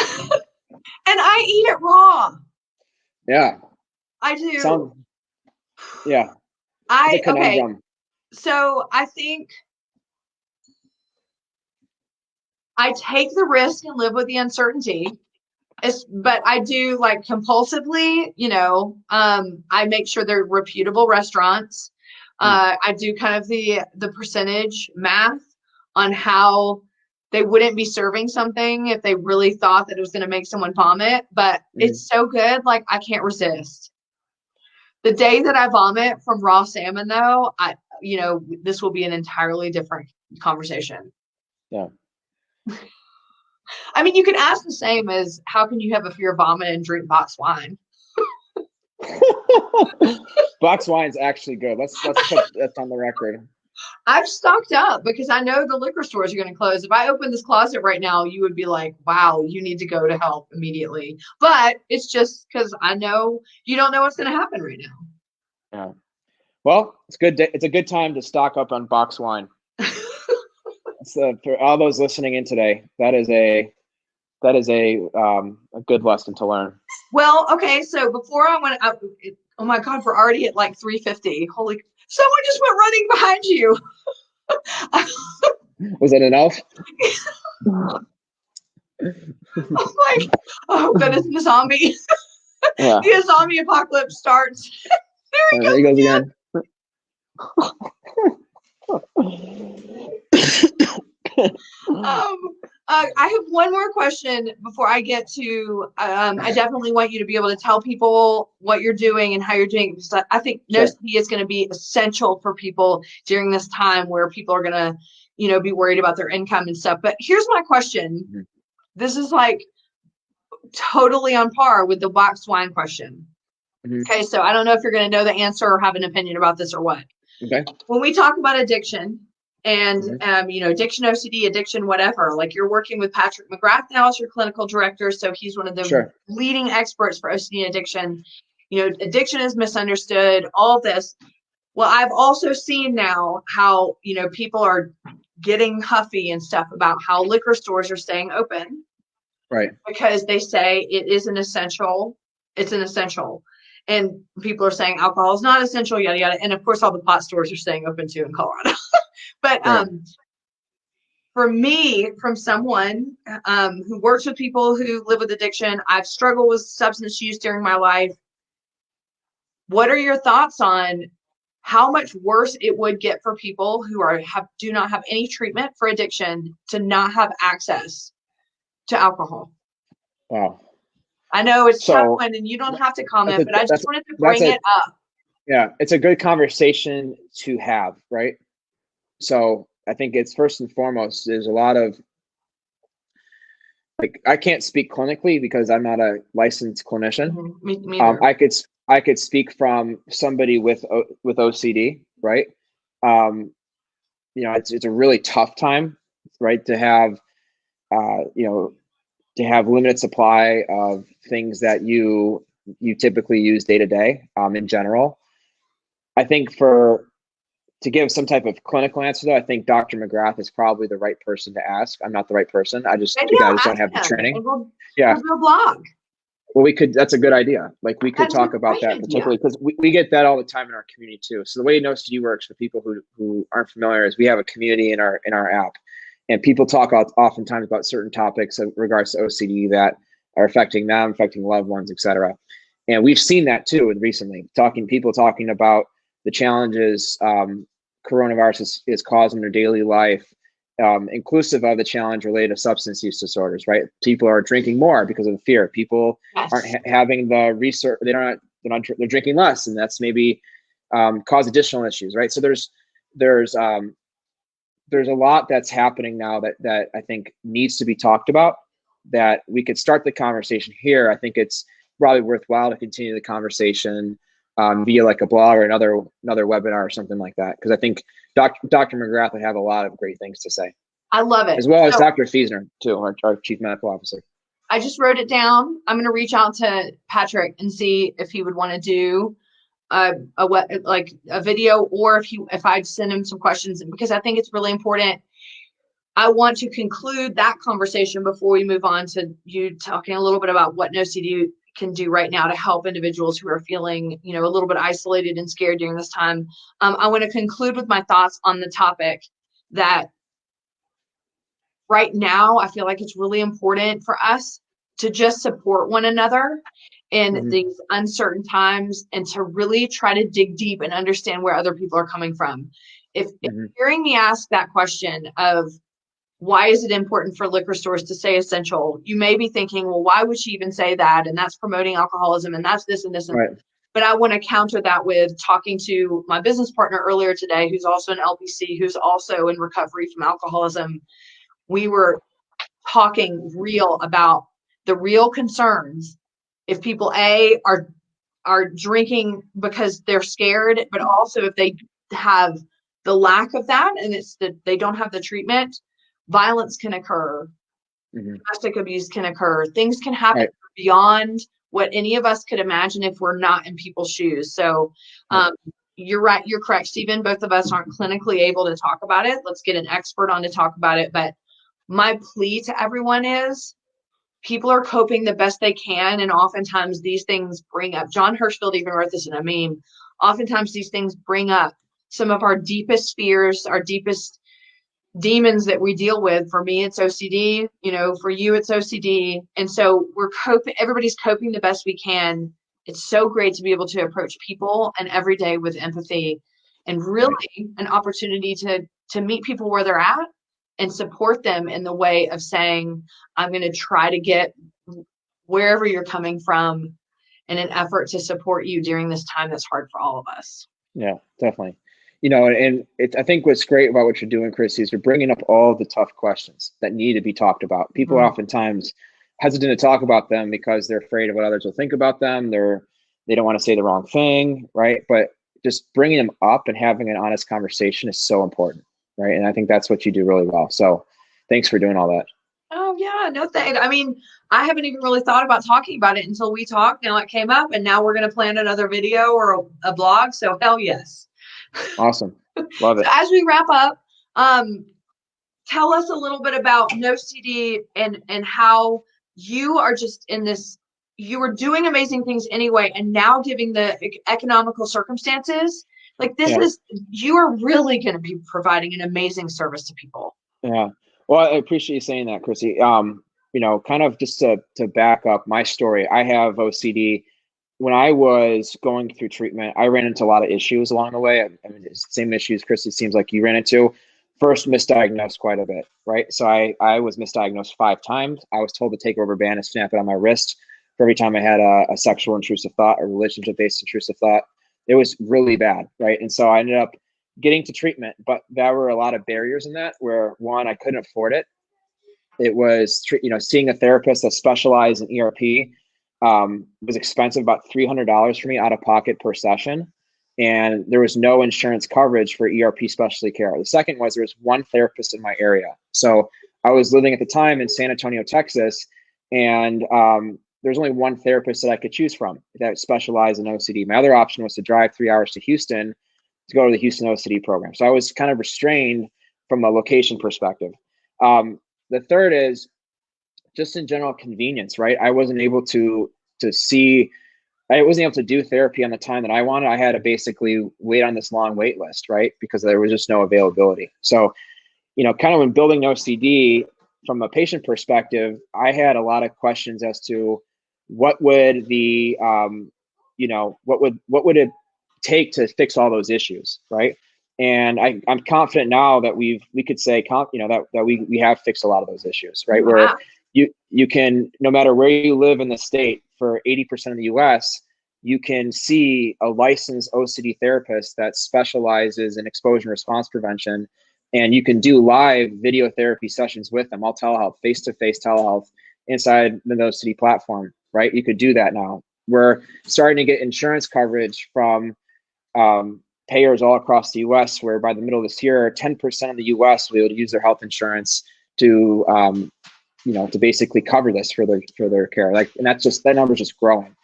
I eat it raw. Yeah. I do. Yeah. Okay. So I think I take the risk and live with the uncertainty. But I do like compulsively, I make sure they're reputable restaurants. I do kind of the percentage math on how they wouldn't be serving something if they really thought that it was going to make someone vomit. But it's so good, like I can't resist. The day that I vomit from raw salmon, though, this will be an entirely different conversation. Yeah. I mean, you could ask the same as, how can you have a fear of vomit and drink box wine? Box wine's actually good. Let's put that on the record. I've stocked up because I know the liquor stores are going to close. If I open this closet right now, you would be like, wow, you need to go to help immediately. But it's just because I know you don't know what's going to happen right now. Yeah. Well, it's good. It's a good time to stock up on box wine. For all those listening in today, that is a good lesson to learn. Well, okay. So before I went up, oh my God, we're already at like 3:50. Holy, someone just went running behind you. Was it an elf? Oh goodness, the zombie. Yeah. The zombie apocalypse starts. There he goes again. I have one more question before I get to, I definitely want you to be able to tell people what you're doing and how you're doing it, because I think nocd is going to be essential for people during this time where people are going to, be worried about their income and stuff. But here's my question. Mm-hmm. This is like totally on par with the box wine question. Mm-hmm. Okay, so I don't know if you're going to know the answer or have an opinion about this or what. Okay. When we talk about addiction, and, addiction, OCD, addiction, whatever, like you're working with Patrick McGrath now as your clinical director. So he's one of the leading experts for OCD and addiction. Addiction is misunderstood, all of this. Well, I've also seen now how, people are getting huffy and stuff about how liquor stores are staying open. Right. Because they say it is an essential. It's an essential. And people are saying alcohol is not essential, yada, yada. And of course, all the pot stores are staying open too in Colorado. But for me, from someone who works with people who live with addiction, I've struggled with substance use during my life. what are your thoughts on how much worse it would get for people who do not have any treatment for addiction to not have access to alcohol? Wow. I know it's tough So one, and you don't have to comment, but I just wanted to that's bring it up. Yeah, it's a good conversation to have, right? So I think it's first and foremost, there's a lot of, like, I can't speak clinically because I'm not a licensed clinician. Me neither. I could speak from somebody with OCD, right? It's a really tough time, right? To have to have limited supply of things that you typically use day to day, in general. I think to give some type of clinical answer, though, I think Dr. McGrath is probably the right person to ask. I'm not the right person. I just don't have the training. Yeah. We'll blog. Well, that's a good idea. Like, we could talk about that particularly, because we get that all the time in our community too. So the way NoCD works, for people who aren't familiar, is we have a community in our app, and people talk oftentimes about certain topics in regards to OCD that are affecting them, affecting loved ones, etc. And we've seen that too, and recently people talking about the challenges coronavirus is causing their daily life, inclusive of the challenge related to substance use disorders, right? People are drinking more because of fear. People aren't having the research. They're drinking less, and that's maybe cause additional issues, right? So there's a lot that's happening now that I think needs to be talked about, that we could start the conversation here. I think it's probably worthwhile to continue the conversation via like a blog or another webinar or something like that, because I think Dr. McGrath would have a lot of great things to say. I love it. As well as Dr. Fiesner too, our Chief Medical Officer. I just wrote it down. I'm going to reach out to Patrick and see if he would want to do a video, or if I'd send him some questions, because I think it's really important. I want to conclude that conversation before we move on to you talking a little bit about what NoCD can do right now to help individuals who are feeling, a little bit isolated and scared during this time. I want to conclude with my thoughts on the topic that right now I feel like it's really important for us to just support one another in these uncertain times, and to really try to dig deep and understand where other people are coming from. If hearing me ask that question of, why is it important for liquor stores to say essential? You may be thinking, well, why would she even say that? And that's promoting alcoholism, and that's this and this. Right. But I want to counter that with talking to my business partner earlier today, who's also an LPC, who's also in recovery from alcoholism. We were talking about the real concerns. If people are drinking because they're scared, but also if they have the lack of that, and it's that they don't have the treatment, violence can occur, domestic abuse can occur, things can happen beyond what any of us could imagine if we're not in people's shoes. So you're right, you're correct, Stephen. Both of us aren't clinically able to talk about it. Let's get an expert on to talk about it. But my plea to everyone is, people are coping the best they can, and oftentimes these things bring up, John Hirschfield even wrote this in a meme, oftentimes these things bring up some of our deepest fears, our deepest demons that we deal with. For me, it's OCD, for you, it's OCD. And so everybody's coping the best we can. It's so great to be able to approach people and every day with empathy, and really an opportunity to meet people where they're at and support them in the way of saying, I'm going to try to get wherever you're coming from in an effort to support you during this time that's hard for all of us. Yeah, definitely. And I think what's great about what you're doing, Chrissy, is you're bringing up all the tough questions that need to be talked about. People are oftentimes hesitant to talk about them because they're afraid of what others will think about them. They don't want to say the wrong thing, right? But just bringing them up and having an honest conversation is so important, right? And I think that's what you do really well. So thanks for doing all that. Oh yeah, no thanks. I mean, I haven't even really thought about talking about it until we talked. Now it came up, and now we're going to plan another video or a blog. So hell yes. Awesome. Love it. So as we wrap up, tell us a little bit about NoCD and how you are just in this, you were doing amazing things anyway, and now giving the economical circumstances, like this is, you are really going to be providing an amazing service to people. Yeah. Well, I appreciate you saying that, Chrissy. Kind of just to back up my story, I have OCD. when I was going through treatment, I ran into a lot of issues along the way. I mean, it's the same issues, Chris, it seems like you ran into. First, misdiagnosed quite a bit, right? So I was misdiagnosed 5 times. I was told to take a rubber band and snap it on my wrist for every time I had a sexual intrusive thought, a relationship-based intrusive thought. It was really bad, right? And so I ended up getting to treatment, but there were a lot of barriers in that where, one, I couldn't afford it. It was, seeing a therapist that specialized in ERP was expensive, about $300 for me out of pocket per session. And there was no insurance coverage for ERP specialty care. The second was there was one therapist in my area. So I was living at the time in San Antonio, Texas, and there's only one therapist that I could choose from that specialized in OCD. My other option was to drive 3 hours to Houston to go to the Houston OCD program. So I was kind of restrained from a location perspective. The third is just in general convenience, right? I wasn't able to I wasn't able to do therapy on the time that I wanted. I had to basically wait on this long wait list, right? Because there was just no availability. So, kind of when building OCD from a patient perspective, I had a lot of questions as to what would the, what would it take to fix all those issues, right? And I'm confident now that we could say, that we have fixed a lot of those issues, right? Wow. Where you can, no matter where you live in the state, for 80% of the US, you can see a licensed OCD therapist that specializes in exposure and response prevention. And you can do live video therapy sessions with them, all telehealth, face-to-face telehealth inside the OCD platform, right? You could do that now. We're starting to get insurance coverage from payers all across the US, where by the middle of this year, 10% of the US will be able to use their health insurance to to basically cover this for their care. And that number's just growing.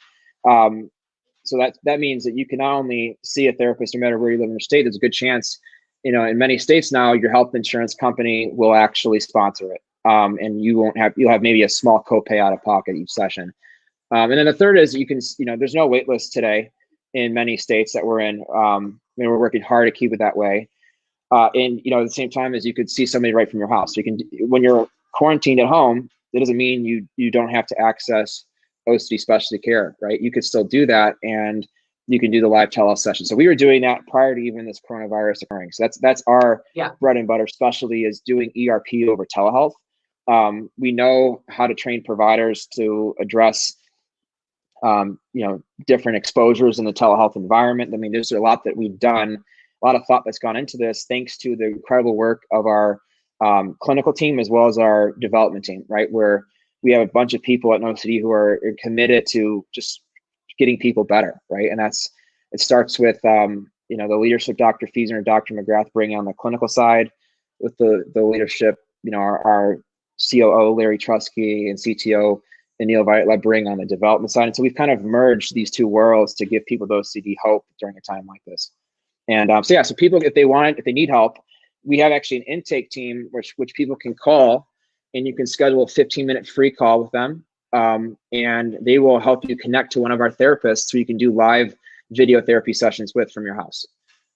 So that means that you can not only see a therapist no matter where you live in your state. There's a good chance, in many states now, your health insurance company will actually sponsor it, and you'll have maybe a small copay out of pocket each session. And then the third is you can, there's no wait list today in many states that we're in. We're working hard to keep it that way. And at the same time as you could see somebody right from your house. You can, when you're quarantined at home, that doesn't mean you don't have to access OCD specialty care, right? You could still do that, and you can do the live telehealth session. So we were doing that prior to even this coronavirus occurring. So that's our bread and butter specialty, is doing ERP over telehealth. We know how to train providers to address different exposures in the telehealth environment. I mean, there's a lot that we've done, a lot of thought that's gone into this, thanks to the incredible work of our clinical team as well as our development team, right? Where we have a bunch of people at NOCD who are committed to just getting people better, right? And it starts with the leadership Dr. Fiesner and Dr. McGrath bringing on the clinical side, with the leadership, our COO Larry Trusky and CTO Anil Vaitla bring on the development side. And so we've kind of merged these two worlds to give people with OCD hope during a time like this. And so people, if they need help, we have actually an intake team which people can call, and you can schedule a 15-minute free call with them, and they will help you connect to one of our therapists who you can do live video therapy sessions with from your house.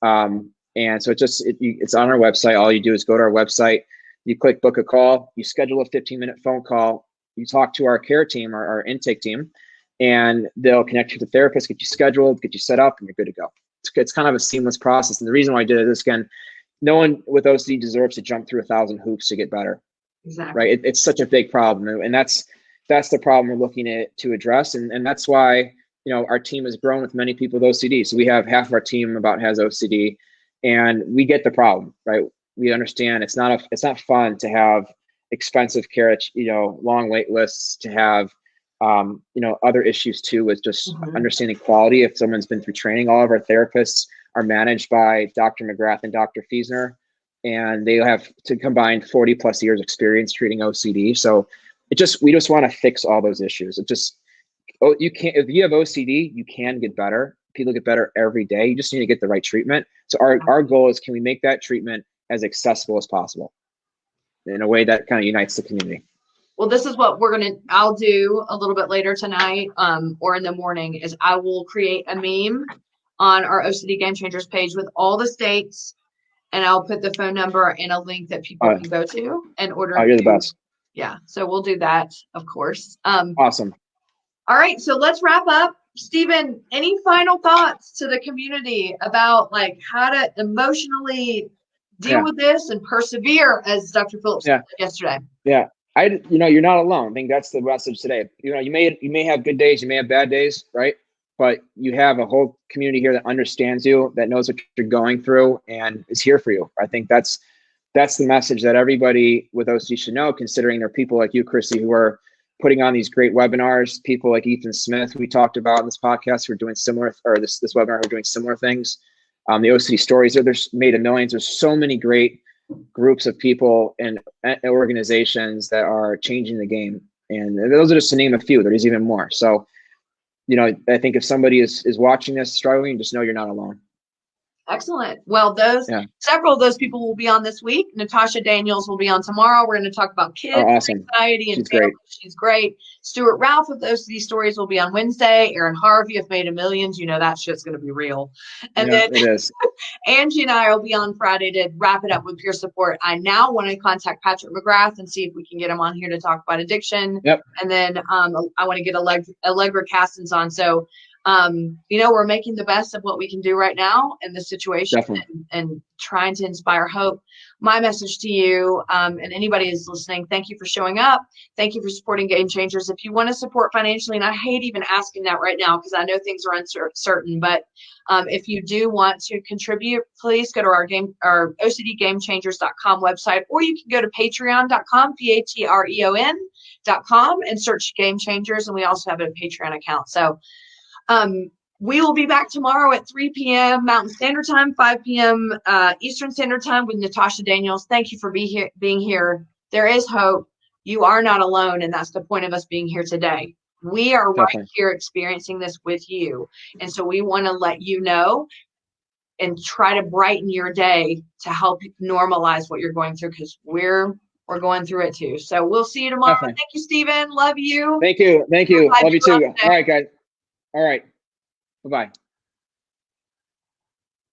And so it's on our website. All you do is go to our website, you click book a call, you schedule a 15-minute phone call, you talk to our care team, our intake team, and they'll connect you to the therapist, get you scheduled, get you set up, and you're good to go. It's kind of a seamless process. And the reason why I did it is, again, no one with OCD deserves to jump through 1,000 hoops to get better. Exactly. Right. It's such a big problem. And that's the problem we're looking to address. And that's why, our team has grown with many people with OCD. So we have half of our team has OCD, and we get the problem, right? We understand it's not fun to have expensive care, long wait lists, to have, other issues too, with just understanding quality. If someone's been through training, all of our therapists are managed by Dr. McGrath and Dr. Fiesner, and they have to combine 40 plus years experience treating OCD. So we just want to fix all those issues. If you have OCD, you can get better. People get better every day. You just need to get the right treatment. So our goal is, can we make that treatment as accessible as possible in a way that kind of unites the community? Well, this is what I'll do a little bit later tonight, or in the morning, is I will create a meme on our OCD Gamechangers page with all the states, and I'll put the phone number and a link that people can go to in order. Oh, you're the best. Yeah. So we'll do that, of course. Awesome. All right. So let's wrap up. Stephen, any final thoughts to the community about like how to emotionally deal with this and persevere, as Dr. Phillips said yesterday? Yeah. You're not alone. I think that's the message today. You may have good days, you may have bad days, right? But you have a whole community here that understands you, that knows what you're going through, and is here for you. I think that's the message that everybody with OCD should know, considering there are people like you, Chrissy, who are putting on these great webinars, people like Ethan Smith, we talked about in this podcast, who are doing similar, or this webinar, who are doing similar things. The OCD stories, they're made of millions. There's so many great groups of people and organizations that are changing the game. And those are just to name a few. There's even more. So, I think if somebody is watching this struggling, just know you're not alone. Excellent. Well, several of those people will be on this week. Natasha Daniels will be on tomorrow. We're going to talk about kids, anxiety, and family. She's great. Stuart Ralph of these stories will be on Wednesday. Aaron Harvey of Made of Millions. That shit's going to be real. And then it is. Angie and I will be on Friday to wrap it up with peer support. I now want to contact Patrick McGrath and see if we can get him on here to talk about addiction. Yep. And then I want to get Allegra Castens on. So we're making the best of what we can do right now in this situation and trying to inspire hope. My message to you, and anybody who's listening, thank you for showing up. Thank you for supporting Game Changers. If you want to support financially, and I hate even asking that right now because I know things are uncertain, but if you do want to contribute, please go to our OCDGamechangers.com website, or you can go to patreon.com, patreon.com, and search Game Changers. And we also have a Patreon account. So we will be back tomorrow at 3 p.m. Mountain Standard Time, 5 p.m. Eastern Standard Time with Natasha Daniels. Thank you for being here. There is hope. You are not alone, and that's the point of us being here today. We are right here experiencing this with you, and so we want to let you know and try to brighten your day to help normalize what you're going through, because we're going through it too. So we'll see you tomorrow. Thank you, Stephen. Love you. Thank you. Love you too. All right, guys. All right. Bye-bye.